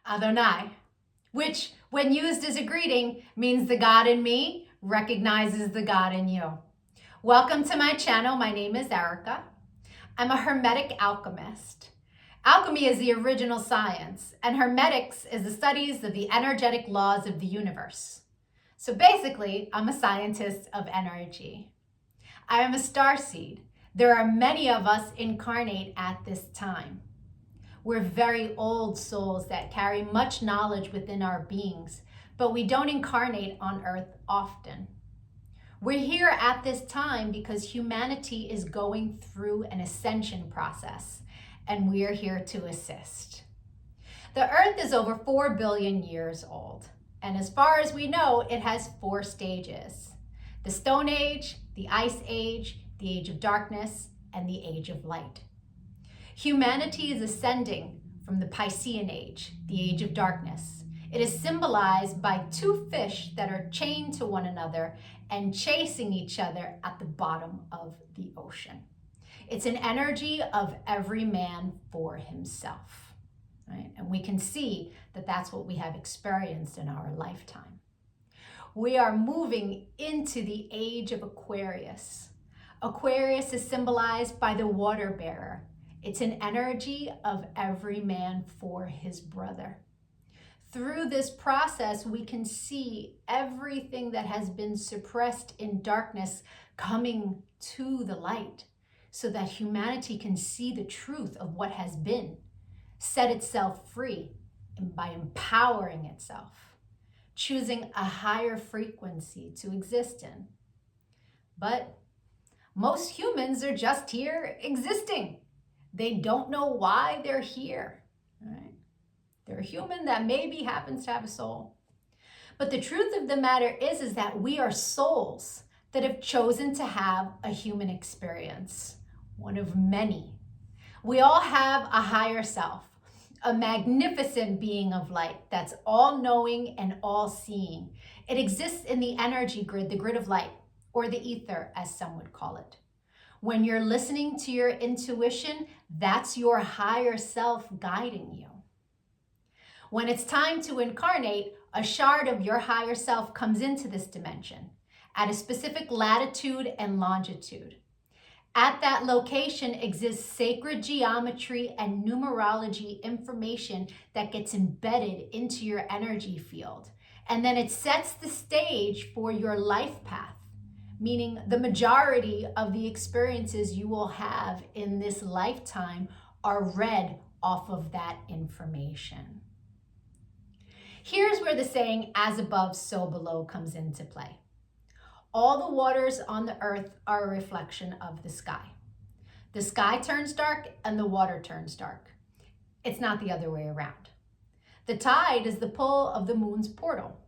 Adonai, which when used as a greeting means the God in me recognizes the God in you. Welcome to my channel. My name is Erica. I'm a Hermetic alchemist. Alchemy is the original science, and Hermetics is the studies of the energetic laws of the universe. So basically, I'm a scientist of energy. I am a starseed. There are many of us incarnate at this time. We're very old souls that carry much knowledge within our beings, but we don't incarnate on Earth often. We're here at this time because humanity is going through an ascension process, and we're here to assist. The Earth is over 4 billion years old, and as far as we know, it has 4 stages: the Stone Age, the Ice Age, the Age of Darkness, and the Age of Light. Humanity is ascending from the Piscean Age, the Age of Darkness. It is symbolized by 2 fish that are chained to one another and chasing each other at the bottom of the ocean. It's an energy of every man for himself, right? And we can see that that's what we have experienced in our lifetime. We are moving into the age of Aquarius. Aquarius is symbolized by the water bearer. It's an energy of every man for his brother. Through this process, we can see everything that has been suppressed in darkness coming to the light so that humanity can see the truth of what has been, set itself free, and by empowering itself, choosing a higher frequency to exist in. But most humans are just here existing. They don't know why they're here, right? They're a human that maybe happens to have a soul. But the truth of the matter is that we are souls that have chosen to have a human experience, one of many. We all have a higher self, a magnificent being of light that's all-knowing and all-seeing. It exists in the energy grid, the grid of light, or the ether, as some would call it. When you're listening to your intuition, that's your higher self guiding you. When it's time to incarnate, a shard of your higher self comes into this dimension at a specific latitude and longitude. At that location exists sacred geometry and numerology information that gets embedded into your energy field. And then it sets the stage for your life path, meaning the majority of the experiences you will have in this lifetime are read off of that information. Here's where the saying, as above, so below, comes into play. All the waters on the earth are a reflection of the sky. The sky turns dark and the water turns dark. It's not the other way around. The tide is the pull of the moon's portal,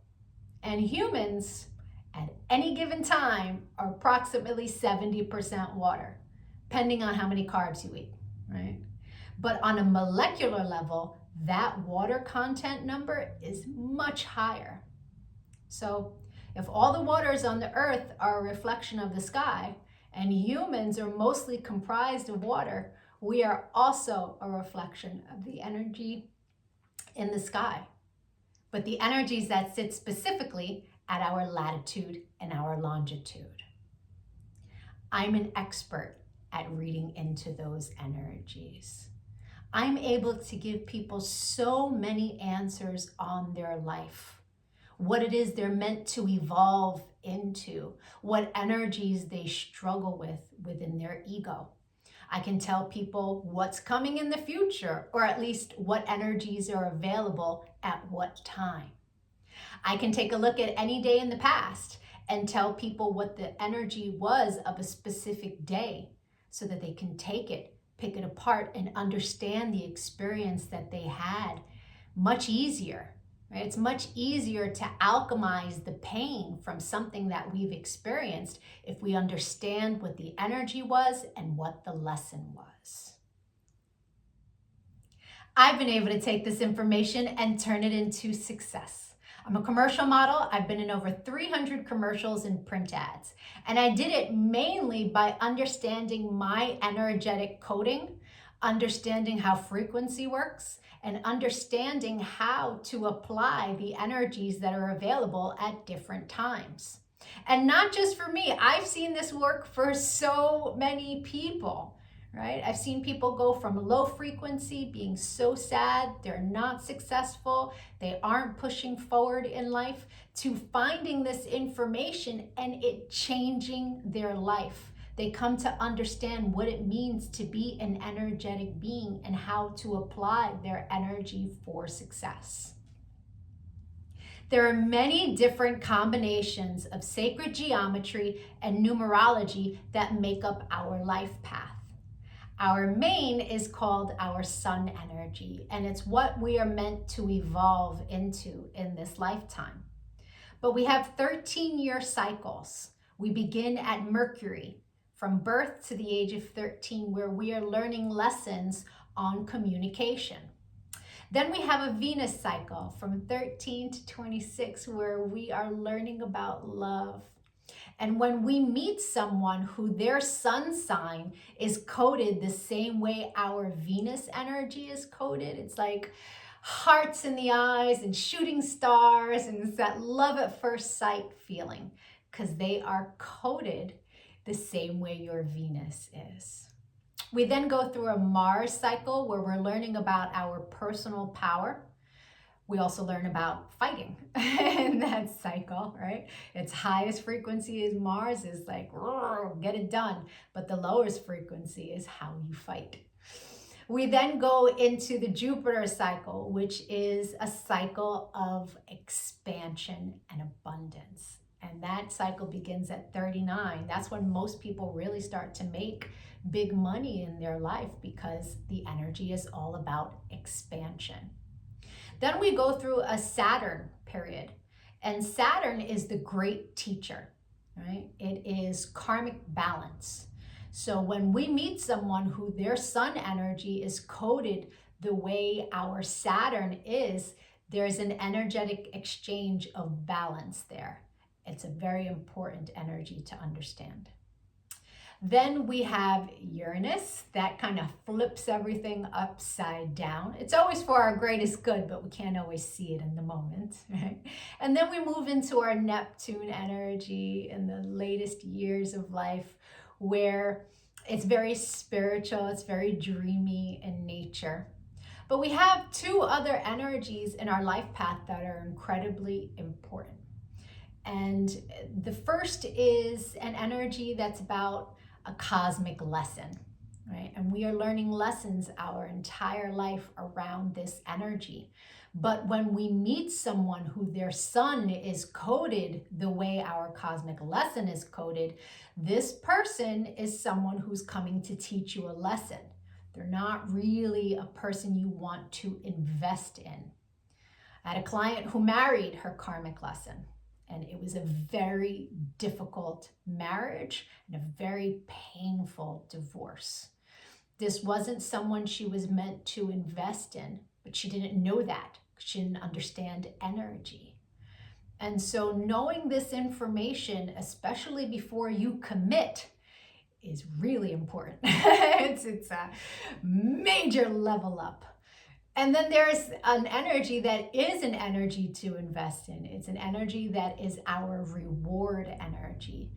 and humans at any given time are approximately 70% water, depending on how many carbs you eat, right? But on a molecular level, that water content number is much higher. So if all the waters on the earth are a reflection of the sky, and humans are mostly comprised of water, we are also a reflection of the energy in the sky. But the energies that sit specifically at our latitude and our longitude. I'm an expert at reading into those energies. I'm able to give people so many answers on their life, what it is they're meant to evolve into, what energies they struggle with within their ego. I can tell people what's coming in the future, or at least what energies are available at what time. I can take a look at any day in the past and tell people what the energy was of a specific day so that they can take it, pick it apart, and understand the experience that they had much easier, right? It's much easier to alchemize the pain from something that we've experienced if we understand what the energy was and what the lesson was. I've been able to take this information and turn it into success. I'm a commercial model. I've been in over 300 commercials and print ads. And I did it mainly by understanding my energetic coding, understanding how frequency works, and understanding how to apply the energies that are available at different times. And not just for me, I've seen this work for so many people, right? I've seen people go from low frequency, being so sad, they're not successful, they aren't pushing forward in life, to finding this information and it changing their life. They come to understand what it means to be an energetic being and how to apply their energy for success. There are many different combinations of sacred geometry and numerology that make up our life path. Our main is called our sun energy, and it's what we are meant to evolve into in this lifetime. But we have 13-year cycles. We begin at Mercury, from birth to the age of 13, where we are learning lessons on communication. Then we have a Venus cycle from 13 to 26, where we are learning about love. And when we meet someone who their sun sign is coded the same way our Venus energy is coded, it's like hearts in the eyes and shooting stars, and it's that love at first sight feeling, because they are coded the same way your Venus is. We then go through a Mars cycle where we're learning about our personal power. We also learn about fighting in that cycle, right? Its highest frequency is Mars, is like, get it done. But the lowest frequency is how you fight. We then go into the Jupiter cycle, which is a cycle of expansion and abundance. And that cycle begins at 39. That's when most people really start to make big money in their life, because the energy is all about expansion. Then we go through a Saturn period, and Saturn is the great teacher, right? It is karmic balance. So when we meet someone who their sun energy is coded the way our Saturn is, there's an energetic exchange of balance there. It's a very important energy to understand. Then we have Uranus, that kind of flips everything upside down. It's always for our greatest good, but we can't always see it in the moment, right? And then we move into our Neptune energy in the latest years of life, where it's very spiritual, it's very dreamy in nature. But we have two other energies in our life path that are incredibly important. And the first is an energy that's about a cosmic lesson, right? And we are learning lessons our entire life around this energy. But when we meet someone who their sun is coded the way our cosmic lesson is coded, this person is someone who's coming to teach you a lesson. They're not really a person you want to invest in. I had a client who married her karmic lesson, and it was a very difficult marriage and a very painful divorce. This wasn't someone she was meant to invest in, but she didn't know that. She didn't understand energy. And so knowing this information, especially before you commit, is really important. It's a major level up. And then there's an energy that is an energy to invest in. It's an energy that is our reward energy.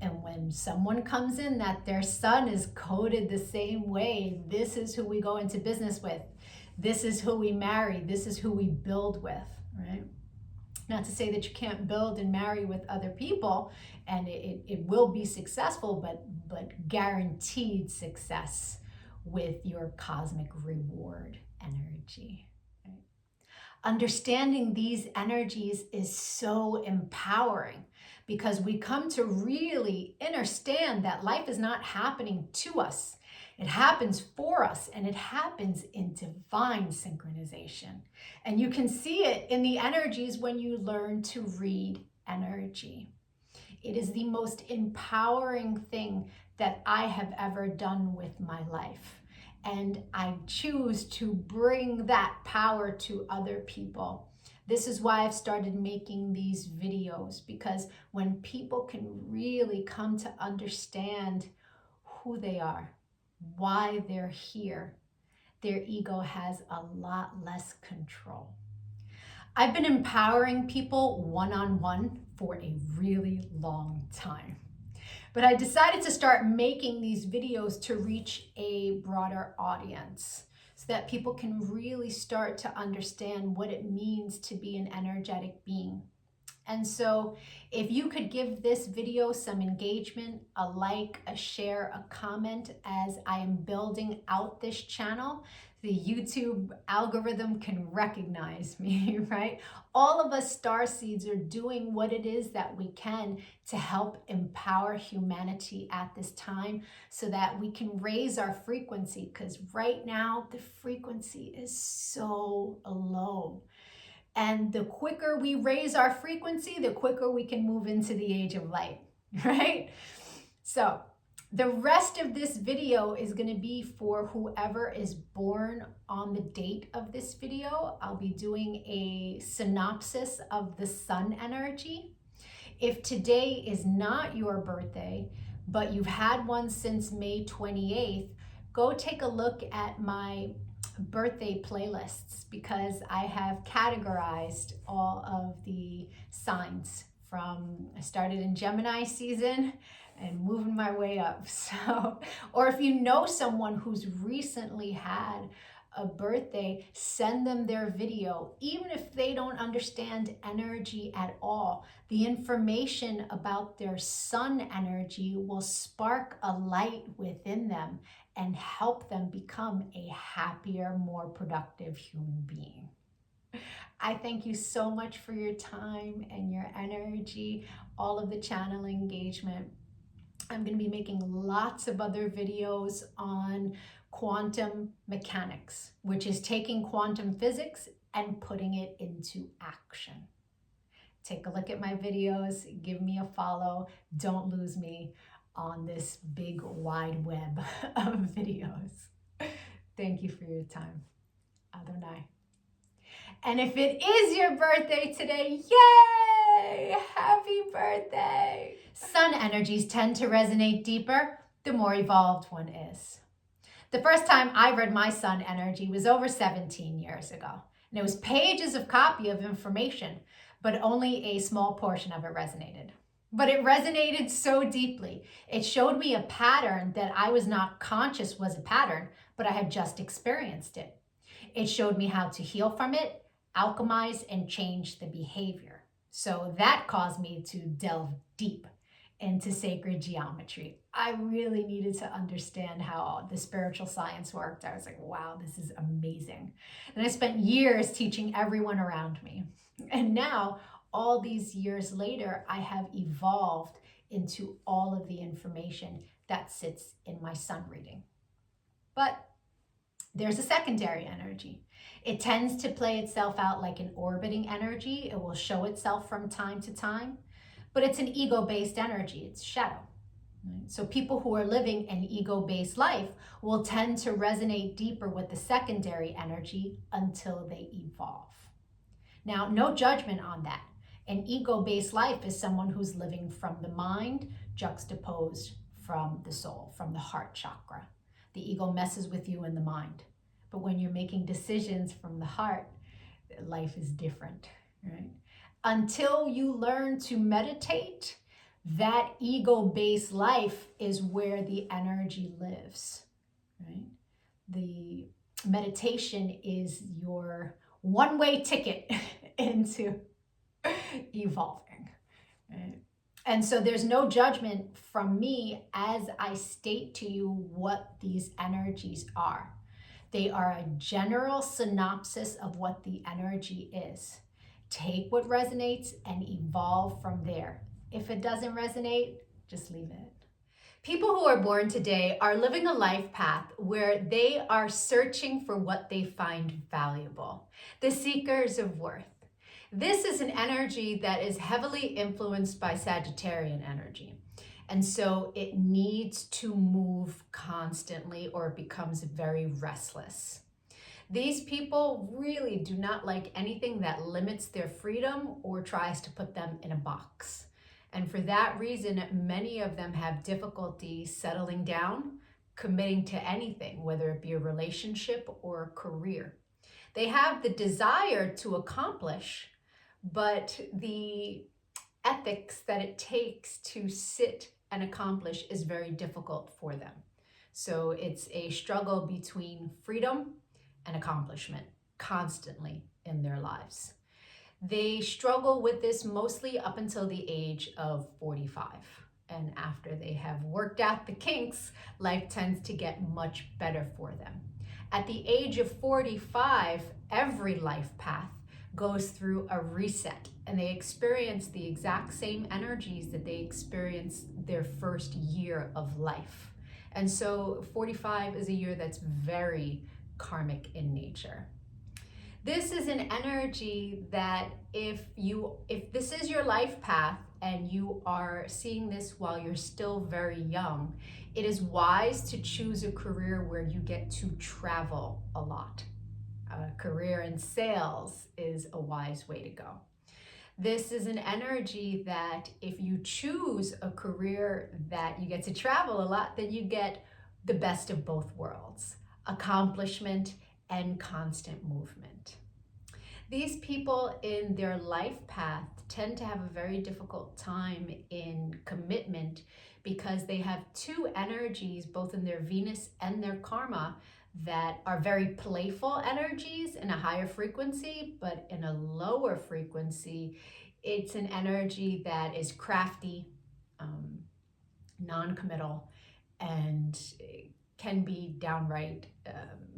And when someone comes in that their sun is coded the same way, this is who we go into business with. This is who we marry. This is who we build with, right? Not to say that you can't build and marry with other people, and it will be successful, but guaranteed success with your cosmic reward energy. Right? Understanding these energies is so empowering, because we come to really understand that life is not happening to us. It happens for us, and it happens in divine synchronization. And you can see it in the energies when you learn to read energy. It is the most empowering thing that I have ever done with my life. And I choose to bring that power to other people. This is why I've started making these videos, because when people can really come to understand who they are, why they're here, their ego has a lot less control. I've been empowering people one-on-one for a really long time. But I decided to start making these videos to reach a broader audience so that people can really start to understand what it means to be an energetic being. And so if you could give this video some engagement, a like, a share, a comment as I am building out this channel, the YouTube algorithm can recognize me, right? All of us starseeds are doing what it is that we can to help empower humanity at this time so that we can raise our frequency, because right now the frequency is so low. And the quicker we raise our frequency, the quicker we can move into the age of light, right? So the rest of this video is going to be for whoever is born on the date of this video. I'll be doing a synopsis of the sun energy. If today is not your birthday, but you've had one since May 28th, go take a look at my birthday playlists, because I have categorized all of the signs from, I started in Gemini season and moving my way up. So, or if you know someone who's recently had a birthday, send them their video. Even if they don't understand energy at all, the information about their sun energy will spark a light within them and help them become a happier, more productive human being. I thank you so much for your time and your energy, all of the channel engagement. I'm going to be making lots of other videos on quantum mechanics, which is taking quantum physics and putting it into action. Take a look at my videos, give me a follow, don't lose me on this big wide web of videos. Thank you for your time. Adonai. And if it is your birthday today, yay! Happy birthday! Sun energies tend to resonate deeper the more evolved one is. The first time I read my sun energy was over 17 years ago. And it was pages of copy of information, but only a small portion of it resonated. But it resonated so deeply. It showed me a pattern that I was not conscious was a pattern, but I had just experienced it. It showed me how to heal from it, alchemize, and change the behavior. So that caused me to delve deep into sacred geometry. I really needed to understand how the spiritual science worked. I was like, wow, this is amazing. And I spent years teaching everyone around me. And now, all these years later, I have evolved into all of the information that sits in my sun reading. But there's a secondary energy. It tends to play itself out like an orbiting energy. It will show itself from time to time, but it's an ego-based energy. It's shadow. Right? So people who are living an ego-based life will tend to resonate deeper with the secondary energy until they evolve. Now, no judgment on that. An ego-based life is someone who's living from the mind juxtaposed from the soul, from the heart chakra. The ego messes with you in the mind. But when you're making decisions from the heart, life is different, right? Until you learn to meditate, that ego-based life is where the energy lives, right? The meditation is your one-way ticket into evolving, right? And so there's no judgment from me as I state to you what these energies are. They are a general synopsis of what the energy is. Take what resonates and evolve from there. If it doesn't resonate, just leave it. People who are born today are living a life path where they are searching for what they find valuable. The seekers of worth. This is an energy that is heavily influenced by Sagittarian energy. And so it needs to move constantly or it becomes very restless. These people really do not like anything that limits their freedom or tries to put them in a box. And for that reason, many of them have difficulty settling down, committing to anything, whether it be a relationship or a career. They have the desire to accomplish, but the ethics that it takes to sit and accomplish is very difficult for them. So it's a struggle between freedom and accomplishment constantly in their lives. They struggle with this mostly up until the age of 45. And after they have worked out the kinks, life tends to get much better for them. At the age of 45, every life path goes through a reset, and they experience the exact same energies that they experienced their first year of life. And so 45 is a year that's very karmic in nature. This is an energy that if this is your life path and you are seeing this while you're still very young, it is wise to choose a career where you get to travel a lot. A career in sales is a wise way to go. This is an energy that if you choose a career that you get to travel a lot, then you get the best of both worlds, accomplishment and constant movement. These people in their life path tend to have a very difficult time in commitment because they have two energies, both in their Venus and their karma, that are very playful energies in a higher frequency, but in a lower frequency, it's an energy that is crafty, non-committal, and can be downright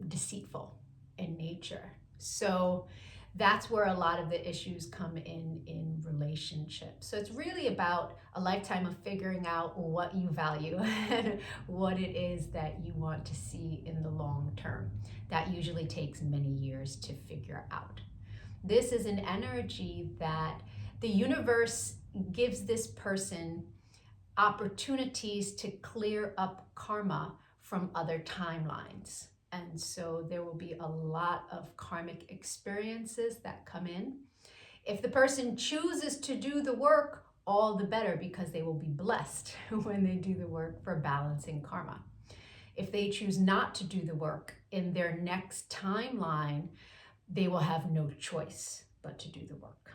deceitful in nature. So that's where a lot of the issues come in relationships. So it's really about a lifetime of figuring out what you value and what it is that you want to see in the long term. That usually takes many years to figure out. This is an energy that the universe gives this person opportunities to clear up karma from other timelines. And so there will be a lot of karmic experiences that come in. If the person chooses to do the work, all the better, because they will be blessed when they do the work for balancing karma. If they choose not to do the work in their next timeline, they will have no choice but to do the work.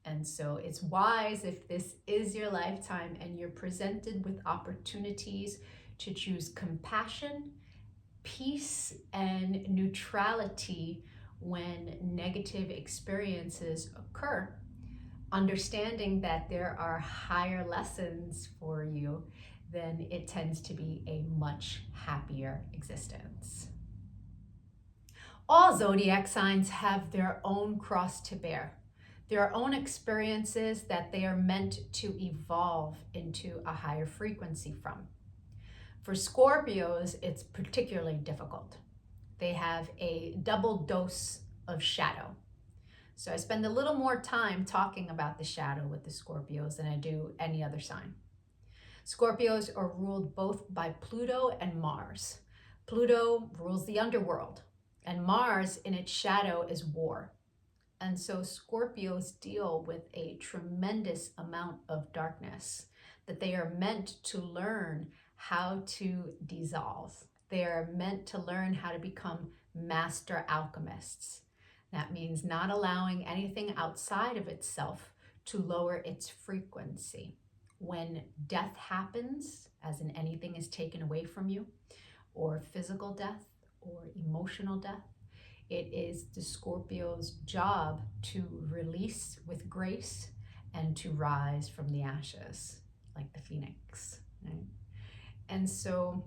And so it's wise, if this is your lifetime and you're presented with opportunities, to choose compassion, peace, and neutrality when negative experiences occur, understanding that there are higher lessons for you, then it tends to be a much happier existence. All zodiac signs have their own cross to bear, their own experiences that they are meant to evolve into a higher frequency from. For Scorpios, it's particularly difficult. They have a double dose of shadow. So I spend a little more time talking about the shadow with the Scorpios than I do any other sign. Scorpios are ruled both by Pluto and Mars. Pluto rules the underworld, and Mars in its shadow is war. And so Scorpios deal with a tremendous amount of darkness that they are meant to learn how to dissolve. They are meant to learn how to become master alchemists. That means not allowing anything outside of itself to lower its frequency. When death happens, as in anything is taken away from you, or physical death or emotional death, it is the Scorpio's job to release with grace and to rise from the ashes like the phoenix, right? And so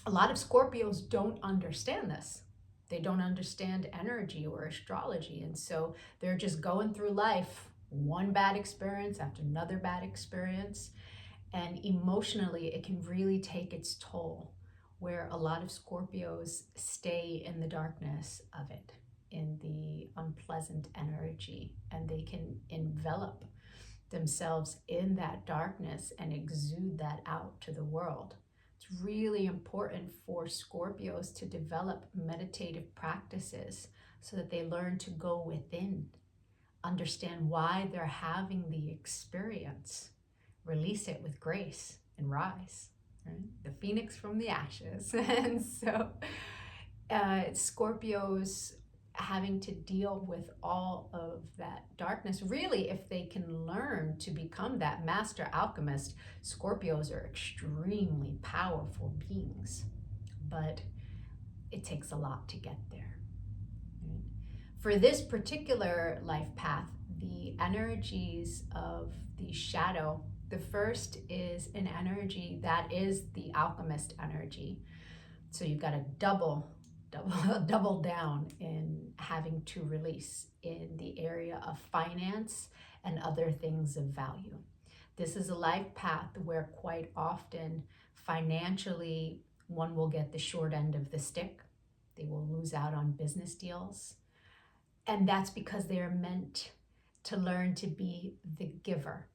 a lot of Scorpios don't understand this. They don't understand energy or astrology. And so they're just going through life, one bad experience after another bad experience. And emotionally, it can really take its toll, where a lot of Scorpios stay in the darkness of it, in the unpleasant energy, and they can envelop themselves in that darkness and exude that out to the world. It's really important for Scorpios to develop meditative practices so that they learn to go within, understand why they're having the experience, release it with grace, and rise. right? The phoenix from the ashes. And so Scorpios having to deal with all of that darkness. Really, if they can learn to become that master alchemist, Scorpios are extremely powerful beings. But it takes a lot to get there. Right? For this particular life path, the energies of the shadow, the first is an energy that is the alchemist energy. So you've got to double down in having to release in the area of finance and other things of value. This is a life path where quite often financially one will get the short end of the stick. They will lose out on business deals. And that's because they are meant to learn to be the giver.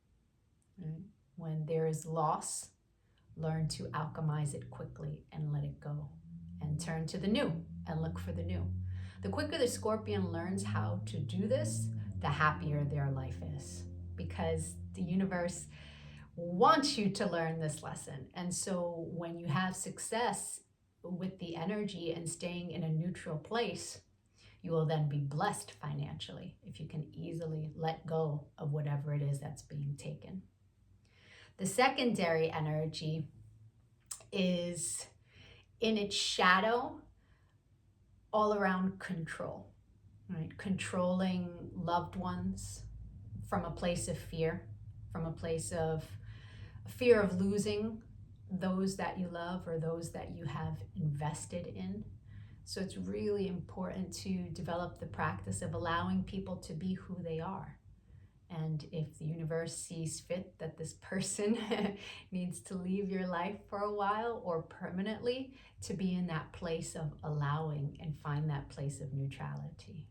Right? When there is loss, learn to alchemize it quickly and let it go. And turn to the new and look for the new. The quicker the Scorpion learns how to do this, the happier their life is. Because the universe wants you to learn this lesson. And so when you have success with the energy and staying in a neutral place, you will then be blessed financially if you can easily let go of whatever it is that's being taken. The secondary energy is in its shadow all around control, right? Controlling loved ones from a place of fear, from a place of fear of losing those that you love or those that you have invested in. So it's really important to develop the practice of allowing people to be who they are. And if the universe sees fit that this person needs to leave your life for a while or permanently, to be in that place of allowing and find that place of neutrality.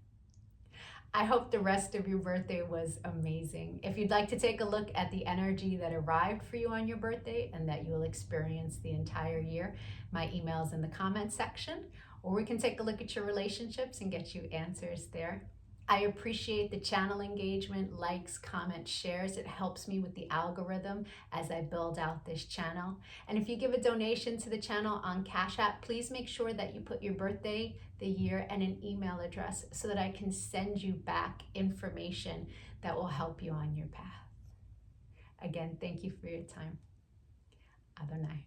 I hope the rest of your birthday was amazing. If you'd like to take a look at the energy that arrived for you on your birthday and that you will experience the entire year, my email's in the comment section, or we can take a look at your relationships and get you answers there. I appreciate the channel engagement, likes, comments, shares. It helps me with the algorithm as I build out this channel. And if you give a donation to the channel on Cash App, please make sure that you put your birthday, the year, and an email address so that I can send you back information that will help you on your path. Again, thank you for your time. Adonai.